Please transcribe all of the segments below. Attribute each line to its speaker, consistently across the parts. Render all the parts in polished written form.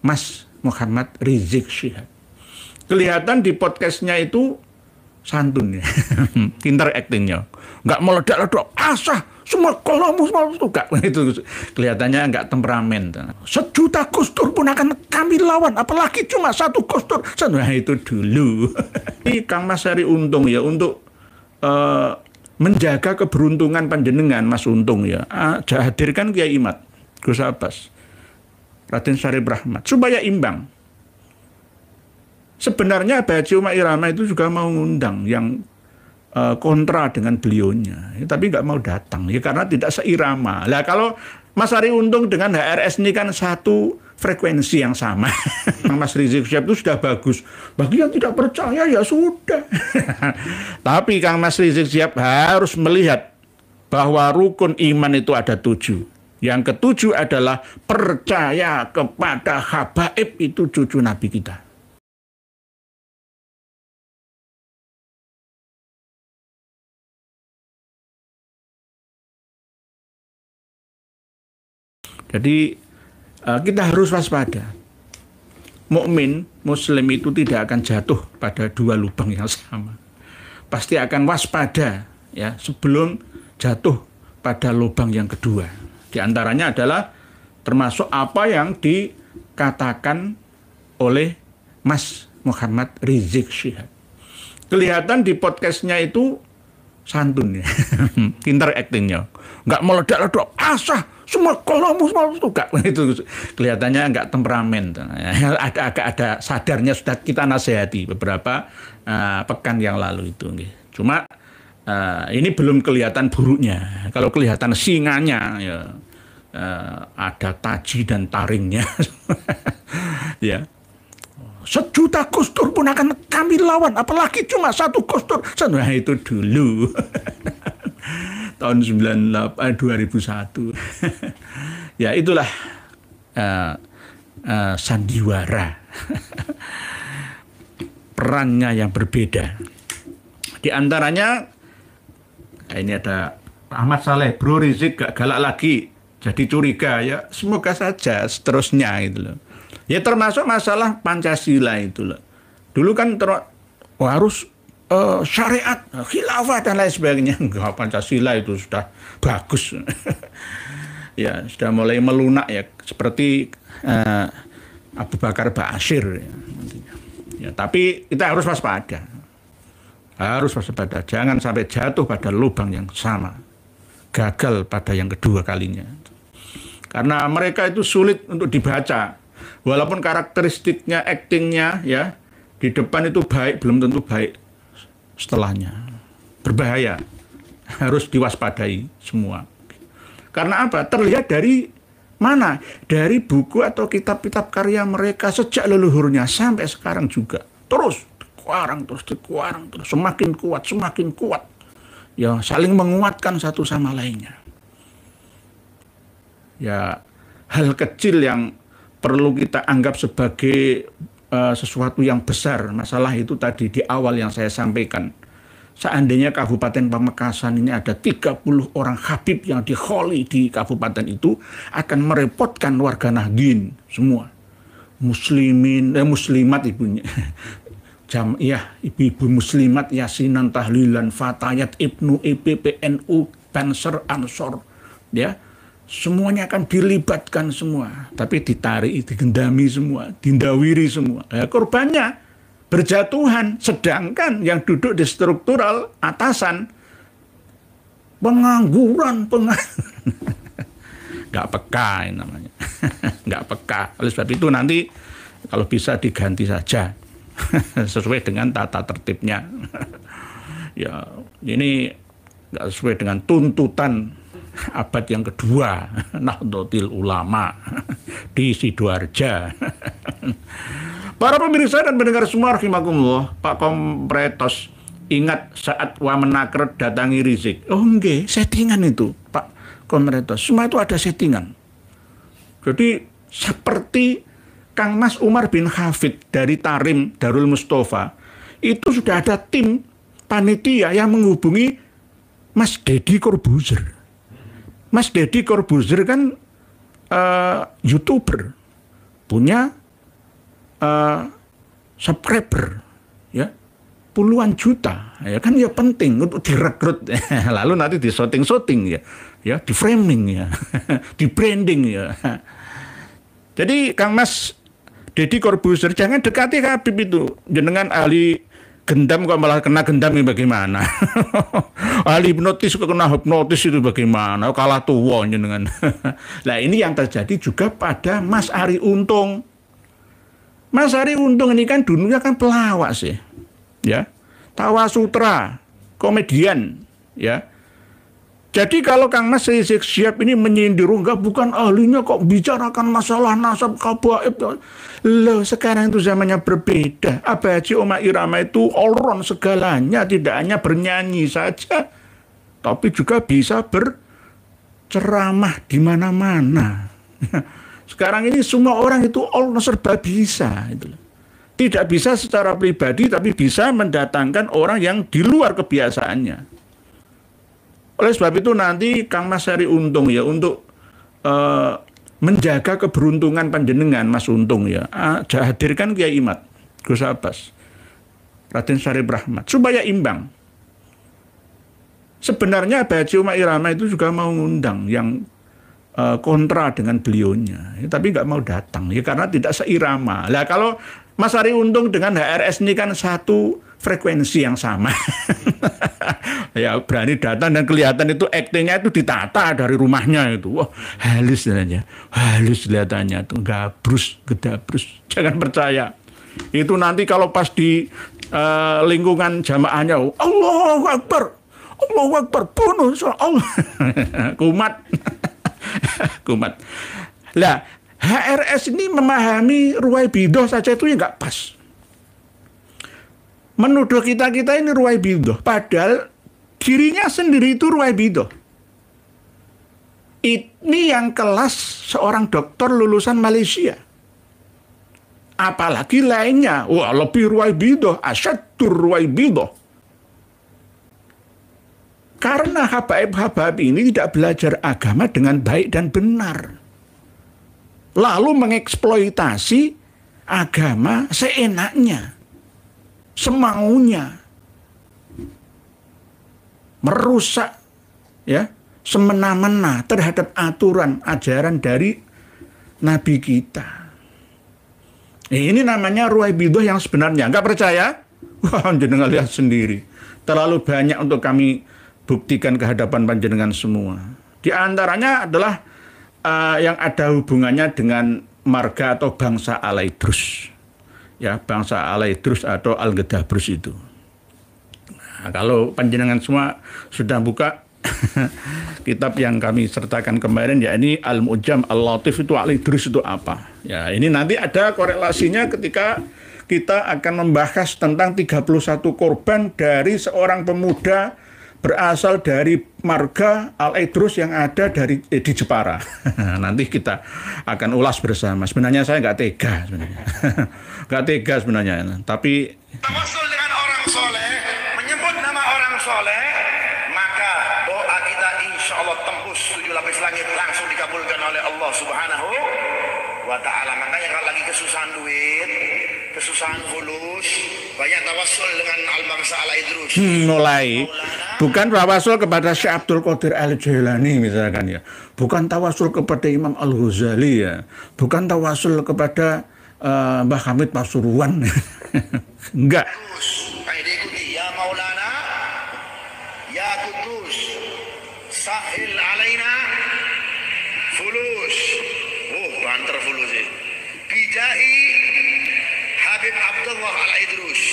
Speaker 1: Mas Muhammad Rizik Syihab. Kelihatan di podcastnya itu santun ya, pintar aktingnya, nggak meledak-ledak, asah semua kolomu semua itu nggak, itu kelihatannya nggak temperamen. 1 juta Gus Dur pun akan kami lawan, apalagi cuma 1 Gus Dur. Nah itu dulu. Ini Kang Mas Sari Untung ya, untuk menjaga keberuntungan panjenengan Mas Untung ya, hadirkan Kiai Imad, Gus Abbas, Raden Syarif Rahmat supaya imbang. Sebenarnya Haji Umar Irama itu juga mau ngundang yang kontra dengan beliaunya, ya, tapi nggak mau datang ya karena tidak seirama. Lah kalau Mas Sari Untung dengan HRS ini kan satu frekuensi yang sama. Mas Rizik Syihab itu sudah bagus. Bagi yang tidak percaya ya sudah. Tapi Kang Mas Rizik Syihab harus melihat bahwa rukun iman itu ada 7. Yang ke-7 adalah percaya kepada habaib, itu cucu Nabi kita. Jadi kita harus waspada. Mukmin Muslim itu tidak akan jatuh pada 2 lubang yang sama. Pasti akan waspada ya sebelum jatuh pada lubang yang kedua. Di antaranya adalah termasuk apa yang dikatakan oleh Mas Muhammad Rizik Syihab. Kelihatan di podcastnya itu santun ya, pintar aktingnya, nggak meledak-ledak, asah semua kolomu semua itu nggak, itu kelihatannya nggak temperamen. Ada sadarnya, sudah kita nasihati beberapa pekan yang lalu itu. Cuma ini belum kelihatan buruknya. Kalau kelihatan singanya ya ada taji dan taringnya. Ya. 1 juta Gus Dur pun akan kami lawan, apalagi cuma 1 Gus Dur. Nah itu dulu. Tahun 2001. Ya itulah sandiwara. Perannya yang berbeda. Di antaranya ini ada Ahmad Saleh, Bro Rizik gak galak lagi, jadi curiga ya, semoga saja seterusnya gitu loh. Ya termasuk masalah Pancasila itu loh. Dulu kan harus syariat, khilafah dan lain sebagainya. Enggak, Pancasila itu sudah bagus. Ya sudah mulai melunak ya, seperti Abu Bakar Ba'asyir. Ya, tapi kita harus waspada. Harus waspada, jangan sampai jatuh pada lubang yang sama. Gagal pada yang kedua kalinya. Karena mereka itu sulit untuk dibaca. Walaupun karakteristiknya, aktingnya ya di depan itu baik, belum tentu baik setelahnya. Berbahaya. Harus diwaspadai semua. Karena apa? Terlihat dari mana? Dari buku atau kitab-kitab karya mereka sejak leluhurnya sampai sekarang juga. Terus dikuarang, terus semakin kuat. Ya, saling menguatkan satu sama lainnya. Ya, hal kecil yang perlu kita anggap sebagai sesuatu yang besar. Masalah itu tadi di awal yang saya sampaikan. Seandainya Kabupaten Pamekasan ini ada 30 orang habib yang dikholi di kabupaten itu, akan merepotkan warga Nahdien semua. Muslimat ibunya. Jamiah ibu-ibu muslimat, yasinan, tahlilan, fatayat, ibnu, PNU, Banser, Ansor. Ya. Semuanya akan dilibatkan semua, tapi ditarik, digendami semua, dindawiri semua. Ya, korbannya berjatuhan, sedangkan yang duduk di struktural atasan pengangguran. Nggak peka ini namanya. Nggak peka. Oleh sebab itu nanti kalau bisa diganti saja sesuai dengan tata tertibnya. Ya, ini nggak sesuai dengan tuntutan abad yang kedua, Nahdlatul Ulama di Sidoarja. Para pemirsa dan pendengar semua, rahimakumullah, Pak Kompretos, ingat saat Wamenaker datangi Rizik. Oh enggak, settingan itu, Pak Kompretos. Semua itu ada settingan. Jadi seperti Kang Mas Umar bin Hafid dari Tarim Darul Mustafa, itu sudah ada tim panitia yang menghubungi Mas Deddy Corbuzier. Mas Deddy Corbuzier kan YouTuber, punya subscriber, ya puluhan juta, ya kan ya penting untuk direkrut, lalu nanti di shooting ya di framing ya, di branding ya. Jadi Kang Mas Deddy Corbuzier jangan dekati Habib itu, jenengan ahli gendam kok malah kena gendam ini bagaimana? Ahli hipnotis kok kena hipnotis itu bagaimana? Kalah tua jenengan. Nah ini yang terjadi juga pada Mas Arie Untung. Mas Arie Untung ini kan dulunya kan pelawak sih. Ya, tawasutra, komedian, ya. Jadi kalau Kang Mas Rizik Syihab ini menyindir, enggak bukan ahlinya kok bicarakan masalah nasab kabaib. Loh, sekarang itu zamannya berbeda. Abaji Oma Irama itu all-round segalanya, tidak hanya bernyanyi saja, tapi juga bisa berceramah di mana-mana. Sekarang ini semua orang itu all serba bisa, gitu. Tidak bisa secara pribadi, tapi bisa mendatangkan orang yang di luar kebiasaannya. Oleh sebab itu nanti Kang Mas Arie Untung ya untuk menjaga keberuntungan panjenengan Mas Untung ya, hadirkan Kiai Imad, Gus Abbas, Raden Syarif Rahmat supaya imbang. Sebenarnya Baji Uma Irama itu juga mau ngundang yang kontra dengan beliaunya, ya, tapi nggak mau datang ya karena tidak seirama. Lah kalau Mas Arie Untung dengan HRS ini kan satu frekuensi yang sama. Ya berani datang dan kelihatan itu aktingnya itu ditata dari rumahnya itu. Wah, halus lihatnya. Halus kelihatannya tuh gabrus, gedabrus. Jangan percaya. Itu nanti kalau pas di lingkungan jamaahnya, Allahu Akbar. Allahu Akbar, bunuh Allah. Kumat. Kumat. Lah, HRS ini memahami Ruwaibidah saja itu ya nggak pas. Menuduh kita ini Ruwaibidah, padahal dirinya sendiri itu Ruwaibidah. Ini yang kelas seorang dokter lulusan Malaysia. Apalagi lainnya, wah lebih Ruwaibidah, asyaddur Ruwaibidah. Karena habaib-habaib ini tidak belajar agama dengan baik dan benar. Lalu mengeksploitasi agama seenaknya, semaunya, merusak ya semena-mena terhadap aturan ajaran dari Nabi kita. Ini namanya Ruwaibidah yang sebenarnya. Nggak percaya? Wah, jenengan lihat sendiri. Terlalu banyak untuk kami buktikan ke hadapan panjenengan semua. Di antaranya adalah yang ada hubungannya dengan marga atau bangsa Al-Idrus. Ya, bangsa Al-Idrus atau Al-Gedabrus itu. Nah, kalau panjenengan semua sudah buka kitab yang kami sertakan kemarin, ya ini Al-Mu'jam Al-Latif itu Al-Idrus itu apa. Ya, ini nanti ada korelasinya ketika kita akan membahas tentang 31 korban dari seorang pemuda berasal dari marga Al-Idrus yang ada di Jepara. Nanti kita akan ulas bersama. Sebenarnya saya nggak tega sebenarnya. Nggak tega sebenarnya. Tapi
Speaker 2: tawasul dengan orang soleh, menyebut nama orang soleh, maka doa kita insya Allah tembus 7 lapis langit langsung dikabulkan oleh Allah Subhanahu wa Ta'ala. Makanya kalau lagi kesusahan duit, kesusahan fulus, banyak tawasul dengan al-bangsa Al-Idrus.
Speaker 1: Mulai bukan tawasul kepada Syekh Abdul Qadir Al-Jailani misalkan ya, bukan tawasul kepada Imam Al-Ghazali ya, bukan tawasul kepada Mbah Hamid Pasuruan. Enggak.
Speaker 2: Kayak diikuti, ya Maulana, ya Kudus, sahil alaina fulus. Oh, banter fulus ya. Bijahi Habib Abdullah Al-Idrus.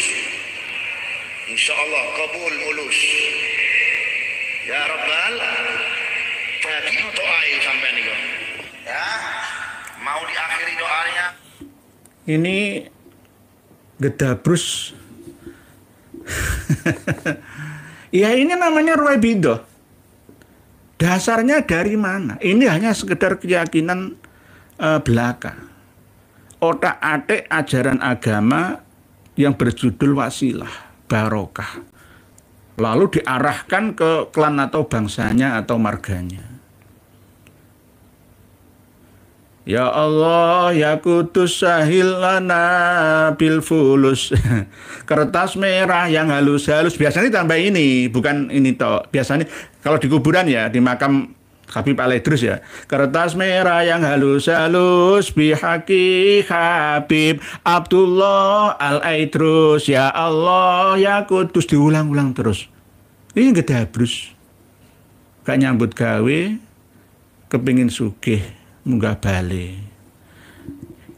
Speaker 2: Insya Allah kabul mulus. Ya Rabbal, jadi doain sampai nih kok. Ya, mau diakhiri doanya.
Speaker 1: Ini Gedabrus. Ya ini namanya Ruwaibidah. Dasarnya dari mana? Ini hanya sekedar keyakinan belaka. Otak-atik ajaran agama yang berjudul wasilah, barokah. Lalu diarahkan ke klan atau bangsanya atau marganya. Ya Allah, ya Kudus sahil lana bil fulus. Kertas merah yang halus-halus. Biasanya tambah ini, bukan ini toh. Biasanya kalau di kuburan ya, di makam Habib Al-Idrus ya. Kertas merah yang halus-halus bihaqi Habib Abdullah Al-Idrus. Ya Allah, ya Kudus. Diulang-ulang terus. Ini gedabrus. Gak nyambut gawe, kepingin sugih. Munggah balik.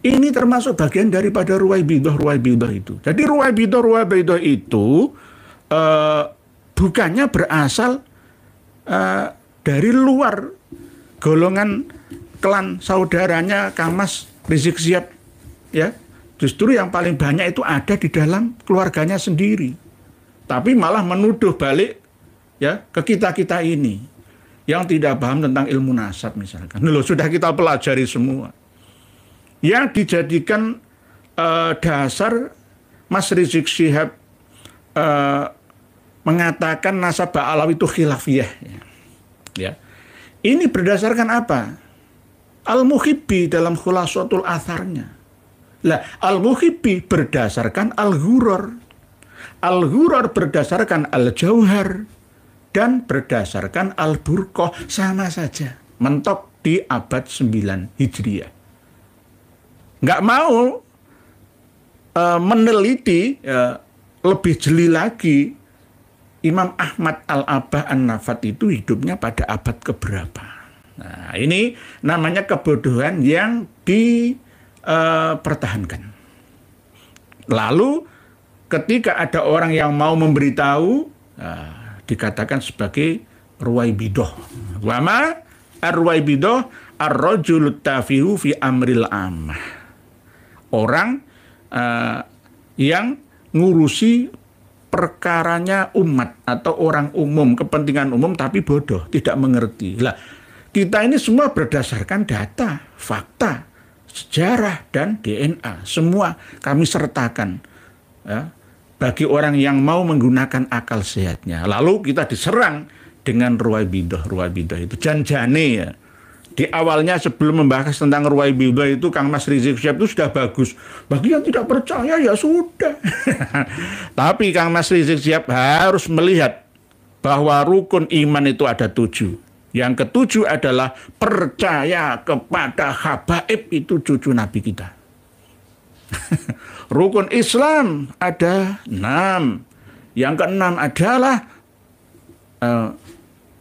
Speaker 1: Ini termasuk bagian daripada ruwaibidah itu. Jadi ruwaibidah itu bukannya berasal dari luar golongan klan saudaranya Kamas Rizik Syihab, ya. Justru yang paling banyak itu ada di dalam keluarganya sendiri. Tapi malah menuduh balik ya ke kita-kita ini yang tidak paham tentang ilmu nasab misalkan. Loh, sudah kita pelajari semua. Yang dijadikan dasar Mas Rizik Syihab mengatakan nasab Ba'alawi itu khilafiyah. Ya. Ini berdasarkan apa? Al-Muhibbi dalam khulasatul atharnya. Lah, Al-Muhibbi berdasarkan Al-Ghuror. Al-Ghuror berdasarkan Al-Jauhar. Dan berdasarkan Al-Burqah, sama saja. Mentok di abad 9 Hijriah. Nggak mau meneliti lebih jeli lagi, Imam Ahmad Al-Abah An-Nafat itu hidupnya pada abad keberapa. Nah, ini namanya kebodohan yang dipertahankan. Lalu ketika ada orang yang mau memberitahu, dikatakan sebagai ruwaibidah. Wama ar-ruwaibidah ar-rajulut tafihu fi amril ammah. Orang yang ngurusi perkaranya umat atau orang umum, kepentingan umum tapi bodoh, tidak mengerti. Lah, kita ini semua berdasarkan data, fakta, sejarah dan DNA. Semua kami sertakan. Ya. Bagi orang yang mau menggunakan akal sehatnya. Lalu kita diserang dengan ruwaibidah itu. Janjane ya. Di awalnya sebelum membahas tentang ruwaibidah itu, Kang Mas Rizik Syihab itu sudah bagus. Bagi yang tidak percaya ya sudah. Tapi Kang Mas Rizik Syihab harus melihat bahwa rukun iman itu ada 7. Yang ke-7 adalah percaya kepada habaib, itu cucu Nabi kita. Rukun Islam ada 6. Yang ke-6 adalah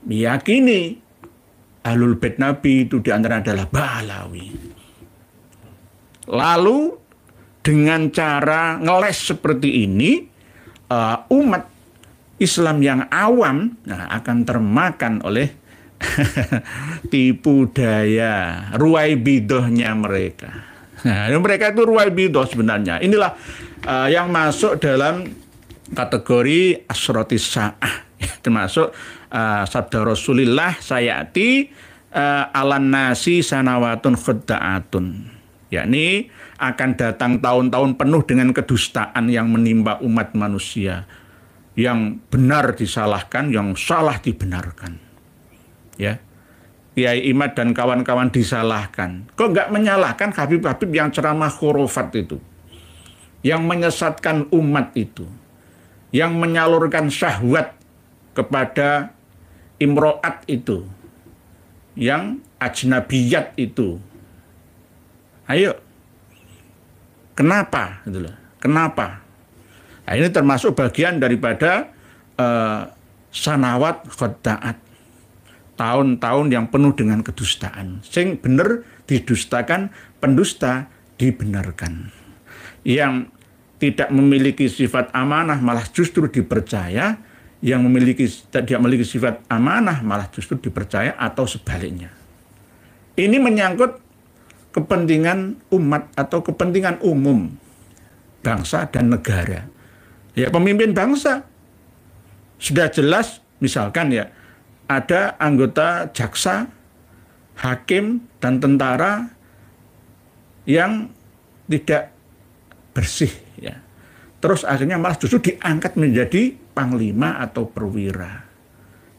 Speaker 1: meyakini Ahlul Bait Nabi itu diantara adalah Ba'alawi. Lalu dengan cara ngeles seperti ini, umat Islam yang awam akan termakan oleh tipu daya ruwaibidahnya mereka. Nah, mereka itu ruwaibidah sebenarnya. Inilah yang masuk dalam kategori asrotis sa'ah. Termasuk sabda Rasulullah, sayati alan nasi sanawatun khudda'atun. Yakni akan datang tahun-tahun penuh dengan kedustaan yang menimpa umat manusia. Yang benar disalahkan, yang salah dibenarkan. Ya. Kiai Imad dan kawan-kawan disalahkan. Kok nggak menyalahkan Habib-Habib yang ceramah khurafat itu? Yang menyesatkan umat itu? Yang menyalurkan syahwat kepada imro'at itu? Yang ajnabiyat itu? Ayo. Kenapa? Kenapa? Nah, ini termasuk bagian daripada sanawat khudda'at. Tahun-tahun yang penuh dengan kedustaan. Sing bener didustakan, pendusta dibenarkan. Yang tidak memiliki sifat amanah malah justru dipercaya, yang tidak memiliki sifat amanah malah justru dipercaya, atau sebaliknya. Ini menyangkut kepentingan umat atau kepentingan umum bangsa dan negara. Ya, pemimpin bangsa sudah jelas, misalkan ya, ada anggota jaksa, hakim, dan tentara yang tidak bersih. Ya. Terus akhirnya malah justru diangkat menjadi panglima atau perwira.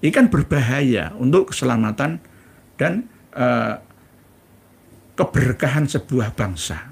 Speaker 1: Ini kan berbahaya untuk keselamatan dan keberkahan sebuah bangsa.